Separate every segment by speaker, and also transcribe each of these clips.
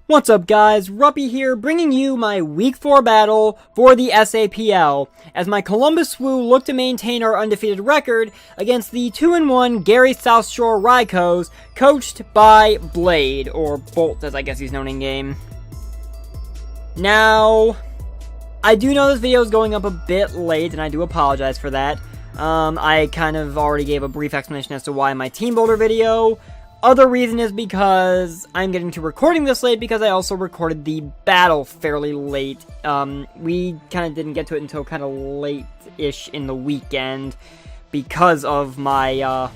Speaker 1: What's up guys, Ruppy here, bringing you my Week 4 battle for the SAPL, as my Columbus Swoo look to maintain our undefeated record against the 2-1 Gary Southshore Raikous, coached by Blade, or Bolt as I guess he's known in game. Now, I do know this video is going up a bit late, and I do apologize for that. I kind of already gave a brief explanation as to why my team builder video. Other reason is because I'm getting to recording this late because I also recorded the battle fairly late. We kind of didn't get to it until kind of late-ish in the weekend because of my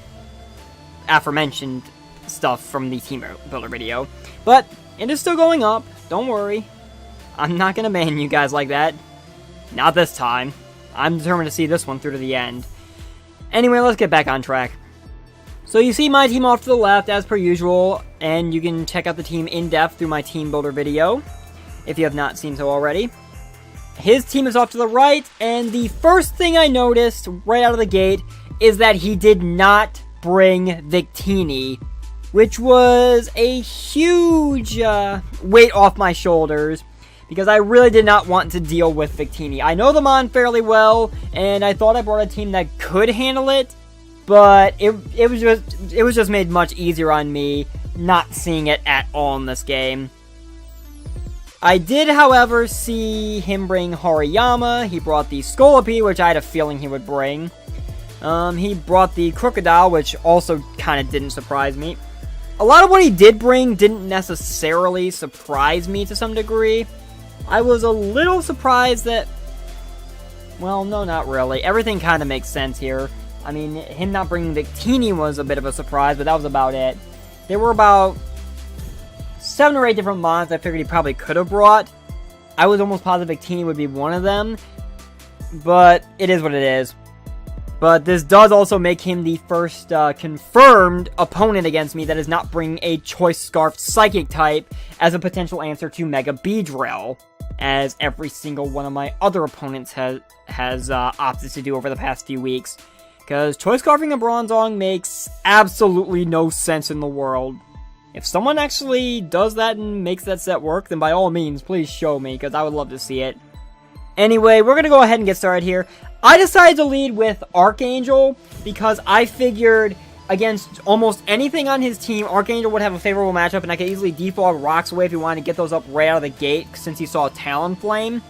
Speaker 1: aforementioned stuff from the team builder video. But it is still going up, don't worry. I'm not going to ban you guys like that. Not this time. I'm determined to see this one through to the end. Anyway, let's get back on track. So you see my team off to the left, as per usual, and you can check out the team in depth through my team builder video, if you have not seen so already. His team is off to the right, and the first thing I noticed right out of the gate is that he did not bring Victini, which was a huge weight off my shoulders, because I really did not want to deal with Victini. I know the mon fairly well, and I thought I brought a team that could handle it, but it was just made much easier on me not seeing it at all in this game. I did, however, see him bring Hariyama. He brought the Scolipede, which I had a feeling he would bring. He brought the Krookodile, which also kind of didn't surprise me. A lot of what he did bring didn't necessarily surprise me to some degree. I was a little surprised that... well, no, not really. Everything kind of makes sense here. I mean, him not bringing Victini was a bit of a surprise, but that was about it. There were about 7 or 8 different mons I figured he probably could have brought. I was almost positive Victini would be one of them, but it is what it is. But this does also make him the first confirmed opponent against me that is not bringing a Choice Scarf Psychic type as a potential answer to Mega Beedrill, as every single one of my other opponents has opted to do over the past few weeks. Because Choice Scarfing a Bronzong makes absolutely no sense in the world. If someone actually does that and makes that set work, then by all means, please show me, because I would love to see it. Anyway, we're going to go ahead and get started here. I decided to lead with Archangel, because I figured against almost anything on his team, Archangel would have a favorable matchup, and I could easily defog Rocks away if he wanted to get those up right out of the gate, since he saw Talonflame.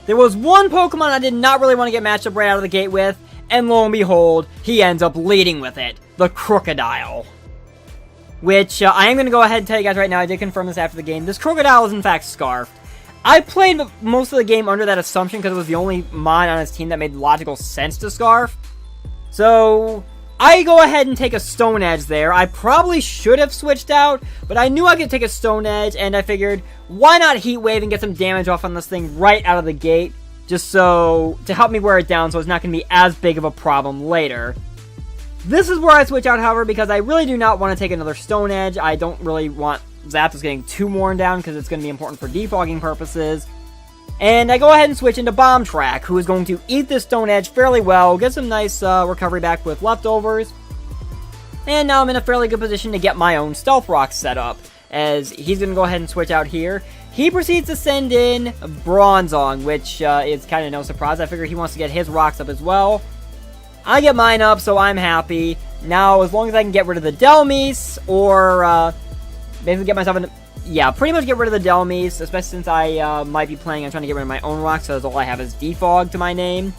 Speaker 1: There was one Pokemon I did not really want to get matched up right out of the gate with, and lo and behold, he ends up leading with it, the Krookodile. Which, I am going to go ahead and tell you guys right now, I did confirm this after the game. This Krookodile is in fact Scarfed. I played most of the game under that assumption because it was the only mon on his team that made logical sense to Scarf. So, I go ahead and take a Stone Edge there. I probably should have switched out, but I knew I could take a Stone Edge, and I figured, why not Heat Wave and get some damage off on this thing right out of the gate? Just so, to help me wear it down so it's not going to be as big of a problem later. This is where I switch out, however, because I really do not want to take another Stone Edge. I don't really want Zapdos getting too worn down because it's going to be important for defogging purposes. And I go ahead and switch into Bomb Track, who is going to eat this Stone Edge fairly well, get some nice recovery back with leftovers. And now I'm in a fairly good position to get my own Stealth Rock set up, as he's going to go ahead and switch out here. He proceeds to send in Bronzong, which is kind of no surprise. I figure he wants to get his rocks up as well. I get mine up, so I'm happy. Now, as long as I can get rid of the Delmise, or basically get myself in... yeah, pretty much get rid of the Delmise, especially since I might be planning on trying to get rid of my own rocks, so all I have is Defog to my name.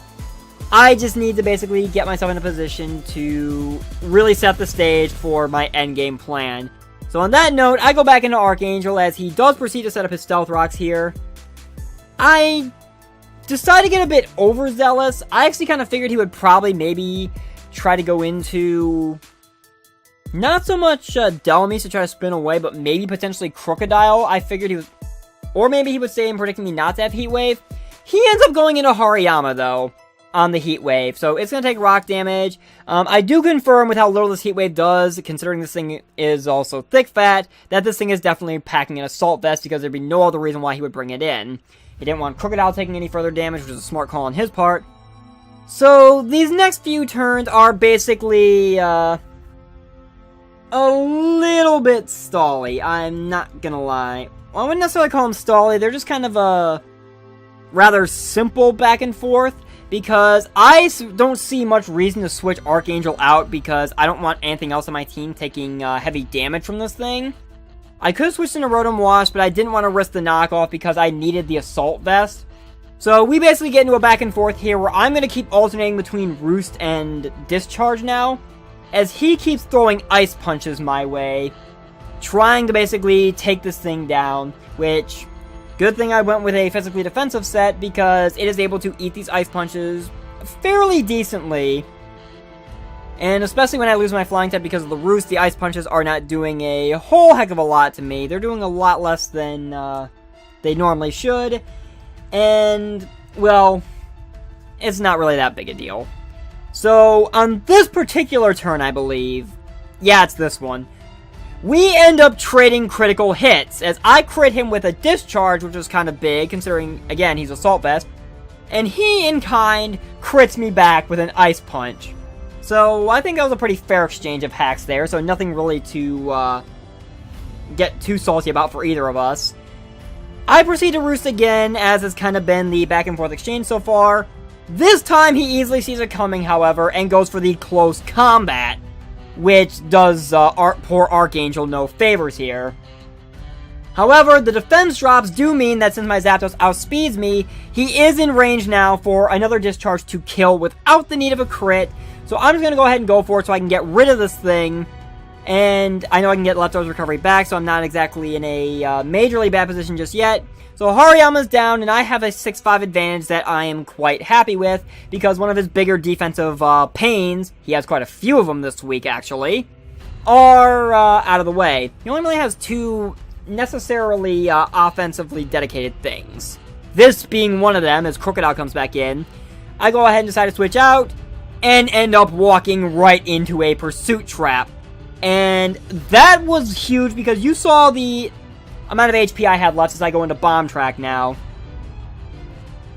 Speaker 1: I just need to basically get myself in a position to really set the stage for my endgame plan. So on that note, I go back into Archangel as he does proceed to set up his Stealth Rocks here. I decided to get a bit overzealous. I actually kind of figured he would probably maybe try to go into not so much Delmise to try to spin away, but maybe potentially Krookodile. I figured he was... or maybe he would stay in predicting me not to have Heat Wave. He ends up going into Hariyama, though, on the Heat Wave, so it's going to take rock damage. I do confirm with how little this Heat Wave does, considering this thing is also thick fat, that this thing is definitely packing an Assault Vest, because there'd be no other reason why he would bring it in. He didn't want Krookodile taking any further damage, which is a smart call on his part. So, these next few turns are basically, a little bit stally, I'm not gonna lie. Well, I wouldn't necessarily call them stally, they're just kind of a rather simple back and forth, because I don't see much reason to switch Archangel out because I don't want anything else on my team taking heavy damage from this thing. I could have switched into Rotom-Wash, but I didn't want to risk the knockoff because I needed the Assault Vest. So we basically get into a back and forth here where I'm going to keep alternating between Roost and Discharge now, as he keeps throwing Ice Punches my way, trying to basically take this thing down, which, good thing I went with a physically defensive set because it is able to eat these Ice Punches fairly decently. And especially when I lose my Flying type because of the Roost, the Ice Punches are not doing a whole heck of a lot to me. They're doing a lot less than they normally should. And, well, it's not really that big a deal. So, on this particular turn, I believe, yeah, it's this one, we end up trading critical hits, as I crit him with a Discharge, which was kind of big, considering, again, he's Assault Vest, and he, in kind, crits me back with an Ice Punch. So, I think that was a pretty fair exchange of hacks there, so nothing really to get too salty about for either of us. I proceed to Roost again, as has kind of been the back and forth exchange so far. This time, he easily sees it coming, however, and goes for the close combat, which does poor Archangel no favors here. However, the defense drops do mean that since my Zapdos outspeeds me, he is in range now for another Discharge to kill without the need of a crit. So I'm just going to go ahead and go for it so I can get rid of this thing. And I know I can get Leftovers Recovery back, so I'm not exactly in a majorly bad position just yet. So Hariyama's down, and I have a 6-5 advantage that I am quite happy with, because one of his bigger defensive pains, he has quite a few of them this week actually, are out of the way. He only really has two necessarily offensively dedicated things. This being one of them, as Krookodile comes back in. I go ahead and decide to switch out, and end up walking right into a Pursuit Trap. And that was huge because you saw the amount of HP I had left as I go into Bomb Track now.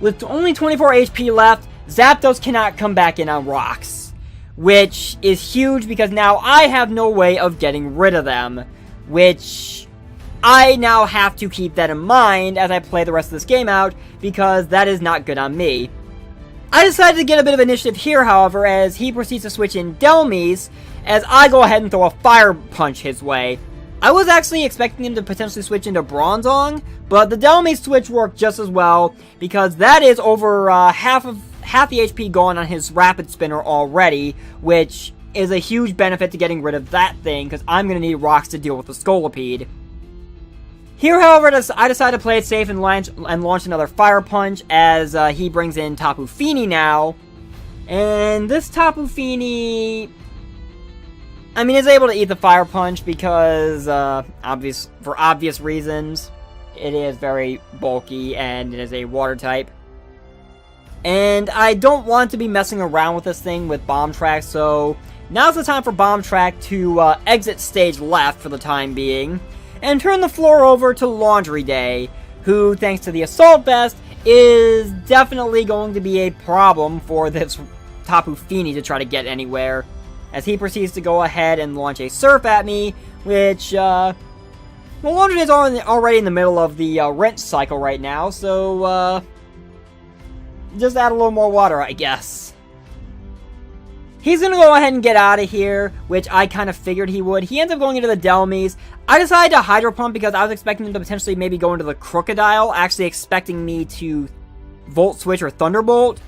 Speaker 1: With only 24 HP left, Zapdos cannot come back in on rocks, which is huge because now I have no way of getting rid of them, which I now have to keep that in mind as I play the rest of this game out because that is not good on me. I decided to get a bit of initiative here, however, as he proceeds to switch in Delmies, as I go ahead and throw a Fire Punch his way. I was actually expecting him to potentially switch into Bronzong, but the Delmies switch worked just as well, because that is over half the HP gone on his Rapid Spinner already, which is a huge benefit to getting rid of that thing, because I'm going to need rocks to deal with the Scolipede. Here, however, I decide to play it safe and launch another Fire Punch as he brings in Tapu Fini now. And this Tapu Fini, I mean, is able to eat the Fire Punch because, for obvious reasons, it is very bulky and it is a Water type. And I don't want to be messing around with this thing with Bomb Track, so now's the time for Bomb Track to exit stage left for the time being, and turn the floor over to Laundry Day, who, thanks to the Assault Vest, is definitely going to be a problem for this Tapu Fini to try to get anywhere, as he proceeds to go ahead and launch a Surf at me, which, well, Laundry Day is already in the middle of the rinse cycle right now, so, just add a little more water, I guess. He's going to go ahead and get out of here, which I kind of figured he would. He ends up going into the Delmies. I decided to Hydro Pump because I was expecting him to potentially maybe go into the Krookodile, actually expecting me to Volt Switch or Thunderbolt.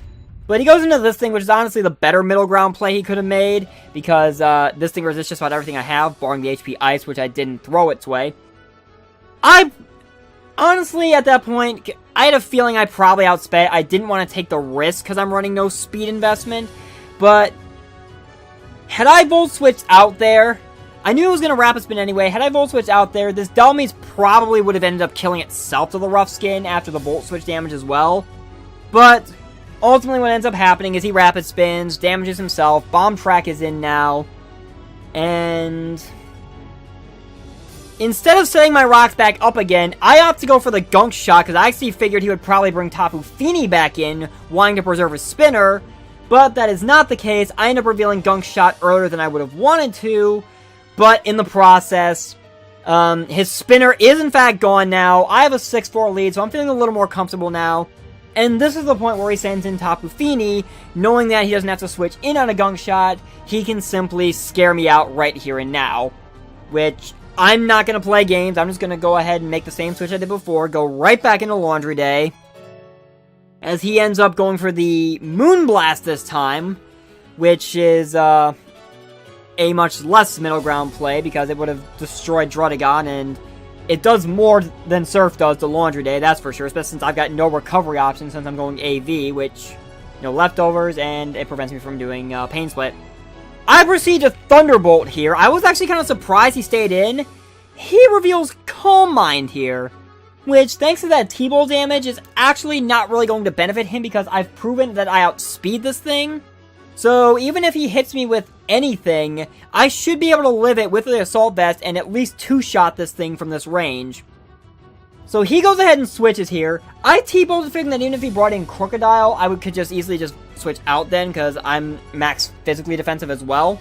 Speaker 1: But he goes into this thing, which is honestly the better middle ground play he could have made, because this thing resists just about everything I have, barring the HP Ice, which I didn't throw its way. Honestly, at that point, I had a feeling I probably outsped. I didn't want to take the risk because I'm running no speed investment, but had I Volt Switched out there, I knew it was going to Rapid Spin anyway. Had I Volt Switched out there, this Delmies probably would have ended up killing itself to the Rough Skin after the Volt Switch damage as well. But ultimately what ends up happening is he Rapid Spins, damages himself, Bomb Track is in now, and instead of setting my rocks back up again, I opt to go for the Gunk Shot because I actually figured he would probably bring Tapu Fini back in, wanting to preserve his spinner. But that is not the case. I end up revealing Gunk Shot earlier than I would have wanted to, but in the process, his spinner is in fact gone now. I have a 6-4 lead, so I'm feeling a little more comfortable now. And this is the point where he sends in Tapu Fini, knowing that he doesn't have to switch in on a Gunk Shot. He can simply scare me out right here and now, which I'm not going to play games. I'm just going to go ahead and make the same switch I did before, go right back into Laundry Day, as he ends up going for the Moonblast this time, which is a much less middle ground play because it would have destroyed Druddigon, and it does more than Surf does to Laundry Day, that's for sure, especially since I've got no recovery options since I'm going AV, which, leftovers, and it prevents me from doing Pain Split. I proceed to Thunderbolt here. I was actually kind of surprised he stayed in. He reveals Calm Mind here, which, thanks to that T-Bolt damage, is actually not really going to benefit him because I've proven that I outspeed this thing. So even if he hits me with anything, I should be able to live it with the Assault Vest and at least two-shot this thing from this range. So he goes ahead and switches here. I T-bolted figuring that even if he brought in Krookodile, I could just easily just switch out then because I'm max physically defensive as well.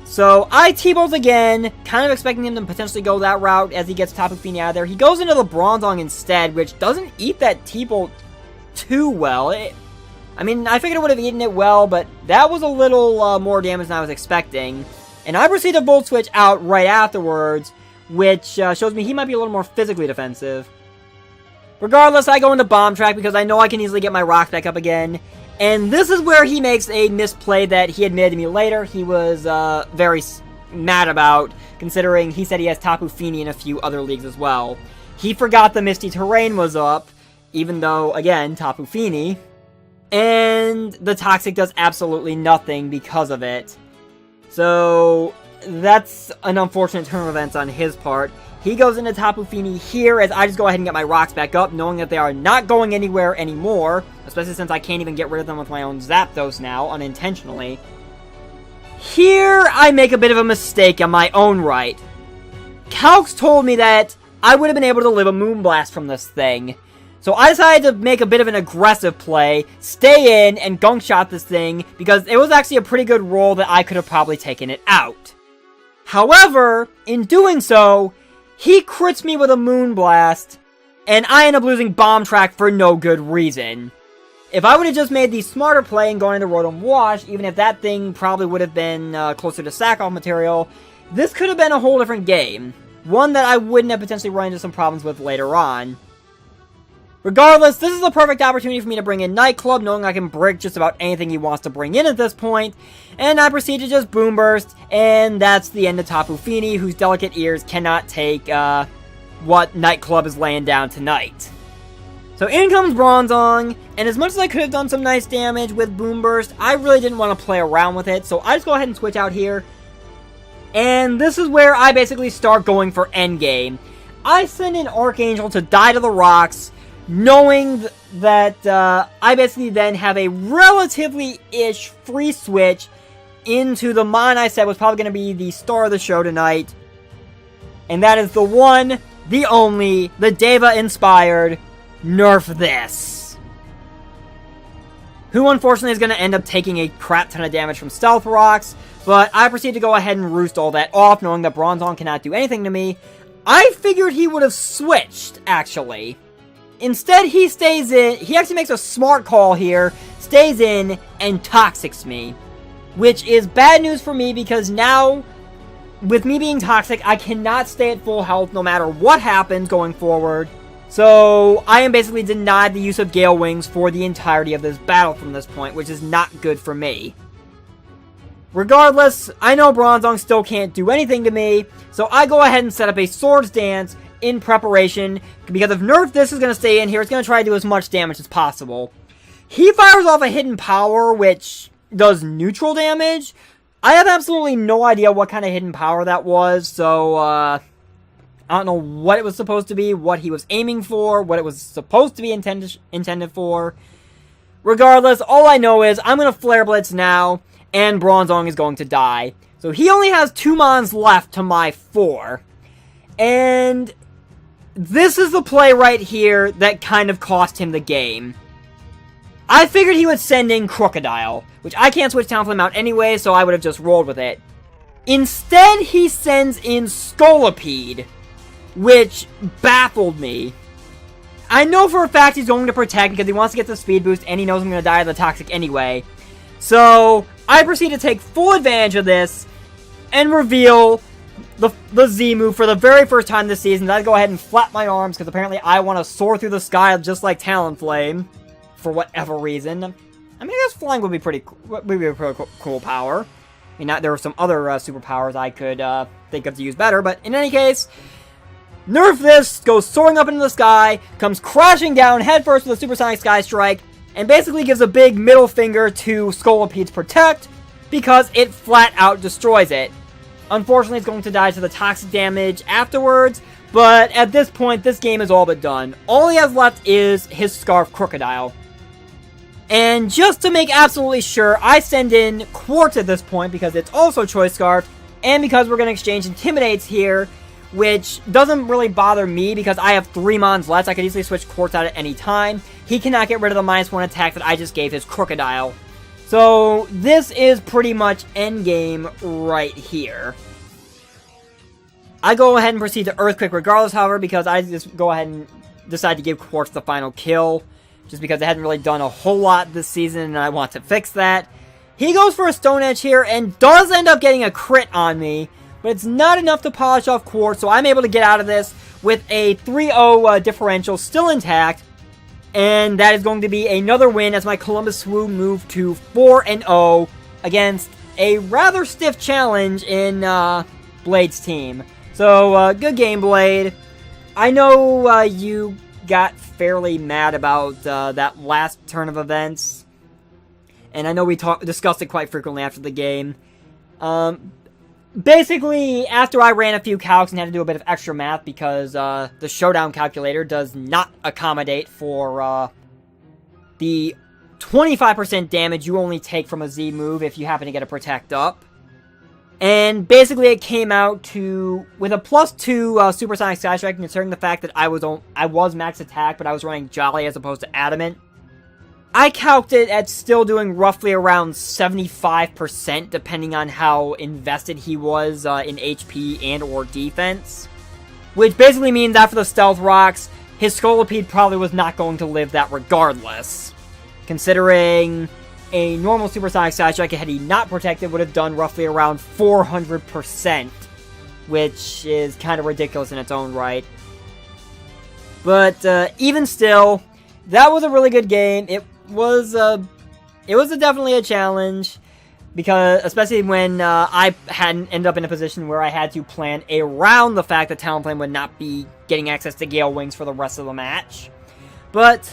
Speaker 1: So I T-bolt again, kind of expecting him to potentially go that route as he gets Tapu Fini out of there. He goes into the Bronzong instead, which doesn't eat that T-bolt too well. I mean, I figured it would have eaten it well, but that was a little more damage than I was expecting. And I proceed to Volt Switch out right afterwards, which shows me he might be a little more physically defensive. Regardless, I go into Bomb Track because I know I can easily get my rocks back up again. And this is where he makes a misplay that he admitted to me later he was very mad about, considering he said he has Tapu Fini in a few other leagues as well. He forgot the Misty Terrain was up, even though, again, Tapu Fini. And the Toxic does absolutely nothing because of it. So that's an unfortunate turn of events on his part. He goes into Tapu Fini here as I just go ahead and get my rocks back up, knowing that they are not going anywhere anymore, especially since I can't even get rid of them with my own Zapdos now, unintentionally. Here, I make a bit of a mistake on my own right. Calx told me that I would have been able to live a Moonblast from this thing. So I decided to make a bit of an aggressive play, stay in, and Gunk Shot this thing, because it was actually a pretty good roll that I could have probably taken it out. However, in doing so, he crits me with a Moonblast, and I end up losing Bomb Track for no good reason. If I would have just made the smarter play and gone into Rotom-Wash, even if that thing probably would have been closer to sack-off material, this could have been a whole different game. One that I wouldn't have potentially run into some problems with later on. Regardless, this is the perfect opportunity for me to bring in Nightclub, knowing I can brick just about anything he wants to bring in at this point. And I proceed to just Boom Burst, and that's the end of Tapu Fini, whose delicate ears cannot take what Nightclub is laying down tonight. So in comes Bronzong, and as much as I could have done some nice damage with Boom Burst, I really didn't want to play around with it, so I just go ahead and switch out here. And this is where I basically start going for endgame. I send in Archangel to die to the rocks, knowing that I basically then have a relatively-ish free switch into the mon I said was probably going to be the star of the show tonight. And that is the one, the only, the Deva-inspired Nerf This. Who unfortunately is going to end up taking a crap ton of damage from Stealth Rocks, but I proceed to go ahead and roost all that off, knowing that Bronzong cannot do anything to me. I figured he would have switched, actually. Instead, he stays in. He actually makes a smart call here, stays in, and Toxics me. Which is bad news for me because now, with me being Toxic, I cannot stay at full health no matter what happens going forward. So, I am basically denied the use of Gale Wings for the entirety of this battle from this point, which is not good for me. Regardless, I know Bronzong still can't do anything to me, so I go ahead and set up a Swords Dance in preparation, because if Nerf This is going to stay in here, it's going to try to do as much damage as possible. He fires off a Hidden Power, which does neutral damage. I have absolutely no idea what kind of Hidden Power that was, so I don't know what it was supposed to be, what he was aiming for, what it was supposed to be intended for. Regardless, all I know is I'm going to Flare Blitz now, and Bronzong is going to die. So he only has 2 Mons left to my 4. And this is the play right here that kind of cost him the game. I figured he would send in Krookodile, which I can't switch Talonflame out anyway, so I would have just rolled with it. Instead, he sends in Scolipede, which baffled me. I know for a fact he's going to protect because he wants to get the speed boost and he knows I'm going to die to the toxic anyway. So, I proceed to take full advantage of this and reveal the Z move for the very first time this season. I go ahead and flap my arms because apparently I want to soar through the sky just like Talonflame for whatever reason. I mean, I guess flying would be pretty cool power. I mean, there were some other superpowers I could think of to use better, but in any case, nerf this, goes soaring up into the sky, comes crashing down headfirst with a Supersonic Sky Strike, and basically gives a big middle finger to Scolipede's Protect, because it flat out destroys it. Unfortunately, it's going to die to the toxic damage afterwards, but at this point, this game is all but done. All he has left is his Scarf Krookodile. And just to make absolutely sure, I send in Quartz at this point because it's also Choice Scarf, and because we're going to exchange Intimidates here, which doesn't really bother me because I have 3 Mons left. I could easily switch Quartz out at any time. He cannot get rid of the -1 attack that I just gave his Krookodile. So this is pretty much endgame right here. I go ahead and proceed to Earthquake regardless, however, because I just go ahead and decide to give Quartz the final kill. Just because it hadn't really done a whole lot this season, and I want to fix that. He goes for a Stone Edge here, and does end up getting a crit on me. But it's not enough to polish off Quartz, so I'm able to get out of this with a 3-0 differential still intact. And that is going to be another win as my Columbus Swoo move to 4-0 against a rather stiff challenge in Blade's team. So, good game, Blade. I know you got fairly mad about that last turn of events, and I know we discussed it quite frequently after the game. Basically, after I ran a few calcs and had to do a bit of extra math because the showdown calculator does not accommodate for the 25% damage you only take from a Z move if you happen to get a Protect up. And basically it came out to, with a +2 Supersonic Sky Strike, considering the fact that I was max attack, but I was running Jolly as opposed to Adamant, I calced it at still doing roughly around 75%, depending on how invested he was in HP and or defense. Which basically means after the Stealth Rocks, his Scolipede probably was not going to live that regardless. Considering a normal Supersonic Sky Strike, had he not protected, would have done roughly around 400%, which is kind of ridiculous in its own right. But even still, that was a really good game. It was definitely a challenge, because especially when I hadn't ended up in a position where I had to plan around the fact that Talonflame would not be getting access to Gale Wings for the rest of the match. But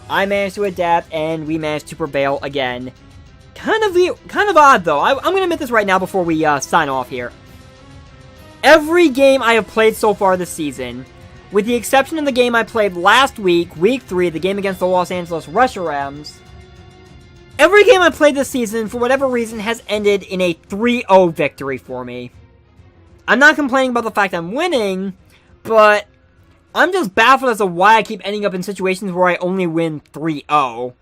Speaker 1: I managed to adapt, and we managed to prevail again. Kind of odd, though. I'm going to admit this right now before we sign off here. Every game I have played so far this season, with the exception of the game I played last week, Week 3, the game against the Los Angeles Reshiram's, every game I played this season, for whatever reason, has ended in a 3-0 victory for me. I'm not complaining about the fact I'm winning, but I'm just baffled as to why I keep ending up in situations where I only win 3-0.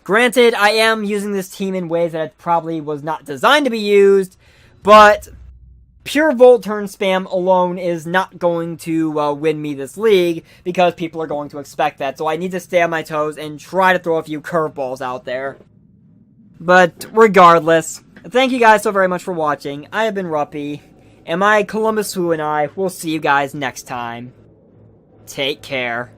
Speaker 1: Granted, I am using this team in ways that it probably was not designed to be used, but pure Volt turn spam alone is not going to win me this league, because people are going to expect that, so I need to stay on my toes and try to throw a few curveballs out there. But regardless, thank you guys so very much for watching. I have been Ruppy, and my Columbus Swoo and I will see you guys next time. Take care.